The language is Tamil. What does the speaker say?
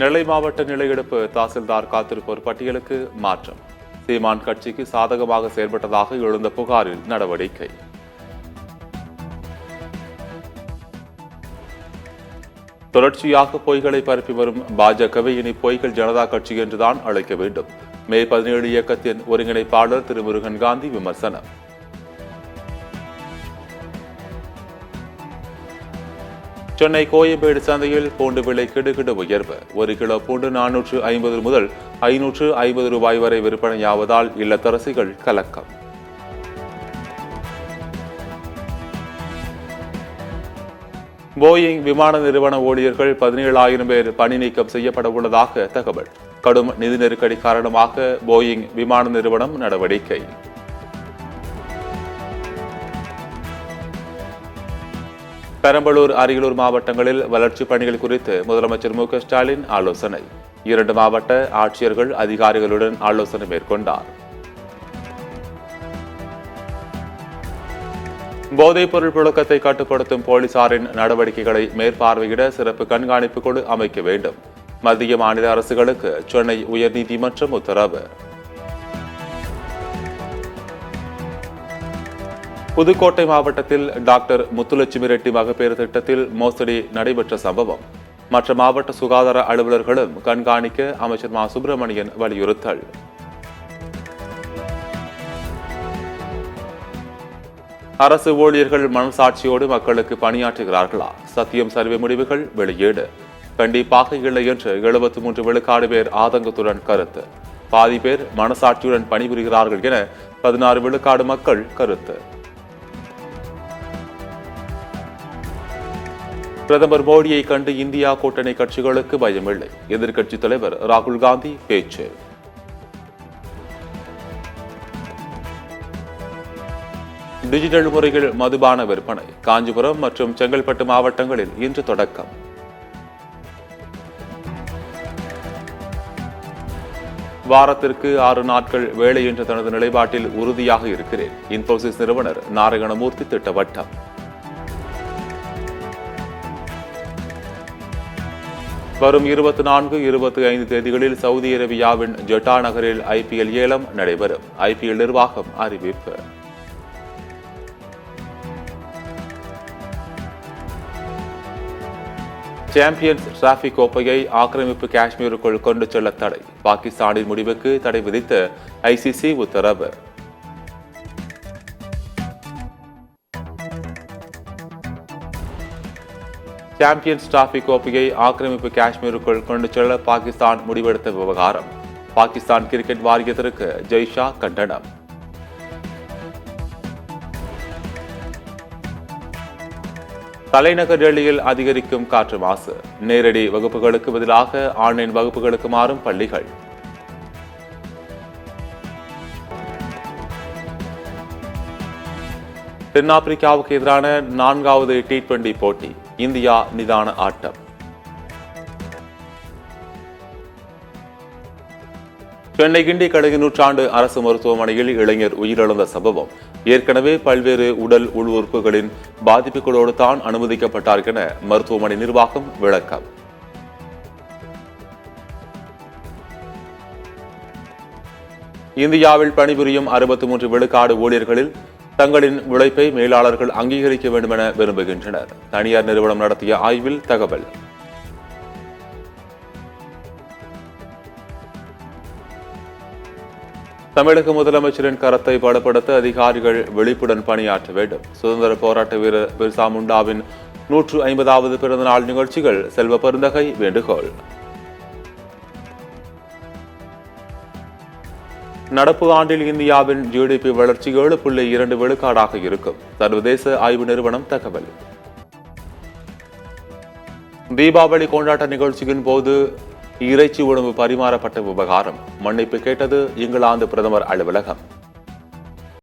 நெல்லை மாவட்ட நிலையெடுப்பு தாசில்தார் காத்திருப்போர் பட்டியலுக்கு மாற்றம். சீமான் கட்சிக்கு சாதகமாக செயல்பட்டதாக எழுந்த புகாரில் நடவடிக்கை. தொடர்ச்சியாக பொய்களை பரப்பி வரும் பாஜகவை இனி பொய்கள் ஜனதா கட்சி என்றுதான் அழைக்க வேண்டும். மே 17 இயக்கத்தின் ஒருங்கிணைப்பாளர் திரு முருகன் காந்தி விமர்சனம். சென்னை கோயம்பேடு சந்தையில் பூண்டு விலை கிடுகிடு உயர்வு. 1 கிலோ பூண்டு 450 முதல் 550 ரூபாய் வரை விற்பனையாவதால் இல்லத்தரசிகள் கலக்கம். போயிங் விமான நிறுவன ஊழியர்கள் 17,000 பேர் பணி நீக்கம் செய்யப்பட உள்ளதாக தகவல். கடும் நிதி நெருக்கடி காரணமாக போயிங் விமான நிறுவனம் நடவடிக்கை. பெரம்பலூர், அரியலூர் மாவட்டங்களில் வளர்ச்சிப் பணிகள் குறித்து முதலமைச்சர் மு க ஸ்டாலின் ஆலோசனை. 2 மாவட்ட ஆட்சியர்கள் அதிகாரிகளுடன் ஆலோசனை மேற்கொண்டார். போதைப் பொருள் புழக்கத்தை கட்டுப்படுத்தும் போலீசாரின் நடவடிக்கைகளை மேற்பார்வையிட சிறப்பு கண்காணிப்பு குழு அமைக்க வேண்டும். மத்திய மாநில அரசுகளுக்கு சென்னை உயர்நீதிமன்றம் உத்தரவு. புதுக்கோட்டை மாவட்டத்தில் டாக்டர் முத்துலட்சுமி ரெட்டி மகப்பேறு திட்டத்தில் மோசடி நடைபெற்ற சம்பவம். மற்ற மாவட்ட சுகாதார அலுவலர்களும் கண்காணிக்க அமைச்சர் மா சுப்பிரமணியன் வலியுறுத்தல். அரசு ஊழியர்கள் மனசாட்சியோடு மக்களுக்கு பணியாற்றுகிறார்களா? சத்தியம் சர்வே முடிவுகள் வெளியீடு. கண்டிப்பாக இல்லை என்று 73 விழுக்காடு பேர் ஆதங்கத்துடன் கருத்து. பாதி பேர் மனசாட்சியுடன் பணிபுரிகிறார்கள் என 16 விழுக்காடு மக்கள் கருத்து. பிரதமர் மோடியை கண்டு இந்தியா கூட்டணி கட்சிகளுக்கு பயமில்லை. எதிர்க்கட்சித் தலைவர் ராகுல் காந்தி பேச்சு. டிஜிட்டல் முறையில் மதுபான விற்பனை காஞ்சிபுரம் மற்றும் செங்கல்பட்டு மாவட்டங்களில் இன்று தொடக்கம். வாரத்திற்கு 6 நாட்கள் வேலை என்ற தனது நிலைப்பாட்டில் உறுதியாக இருக்கிறேன். இன்போசிஸ் நிறுவனர் நாராயணமூர்த்தி திட்டவட்டம். வரும் 24, 25 தேதிகளில் சவுதி அரேபியாவின் ஜெட்டா நகரில் IPL ஏலம் நடைபெறும். IPL நிர்வாகம் அறிவிப்பு. சாம்பியன்ஸ் டிராபி கோப்பையை ஆக்கிரமிப்பு காஷ்மீருக்குள் கொண்டு செல்ல தடை. பாகிஸ்தானின் முடிவுக்கு தடை விதித்து ICC உத்தரவு. சாம்பியன்ஸ் டிராபி கோப்பையை ஆக்கிரமிப்பு காஷ்மீருக்குள் கொண்டு செல்ல பாகிஸ்தான் முடிவெடுத்த விவகாரம். பாகிஸ்தான் கிரிக்கெட் வாரியத்திற்கு ஜெய்ஷா கண்டனம். தலைநகர் டெல்லியில் அதிகரிக்கும் காற்று மாசு. நேரடி வகுப்புகளுக்கு பதிலாக ஆன்லைன் வகுப்புகளுக்கு மாறும் பள்ளிகள். தென்னாப்பிரிக்காவுக்கு எதிரான 4வது T20 போட்டி. இந்தியா நிதான ஆட்டம். சென்னை கிண்டி கடை நூற்றாண்டு அரசு மருத்துவமனையில் இளைஞர் உயிரிழந்த சம்பவம். ஏற்கனவே பல்வேறு உடல் உறுப்புகளின் பாதிப்புகளோடு தான் அனுமதிக்கப்பட்டார் என மருத்துவமனை நிர்வாகம் விளக்கம். இந்தியாவில் பணிபுரியும் 63 விழுக்காடு ஊழியர்களில் தங்களின் உழைப்பை மேலாளர்கள் அங்கீகரிக்க வேண்டும் என விரும்புகின்றனர். தனியார் நிறுவனம் நடத்திய ஆய்வில் தகவல். தமிழக முதலமைச்சரின் கரத்தை பலப்படுத்த அதிகாரிகள் விழிப்புடன் பணியாற்ற வேண்டும். சுதந்திர போராட்ட வீரர் பிர்சா முண்டாவின் 150வது பிறந்தநாள் நிகழ்ச்சிகள் செல்வ பெருந்தகை வேண்டுகோள். நடப்பு ஆண்டில் இந்தியாவின் GDP வளர்ச்சி 7.2 விழுக்காடாக இருக்கும். சர்வதேச ஆய்வு நிறுவனம் தகவல். தீபாவளி கொண்டாட்ட நிகழ்ச்சியின் போது இறைச்சி உணவு பரிமாறப்பட்ட விவகாரம். மன்னிப்பு கேட்டது இங்கிலாந்து பிரதமர் அலுவலகம்.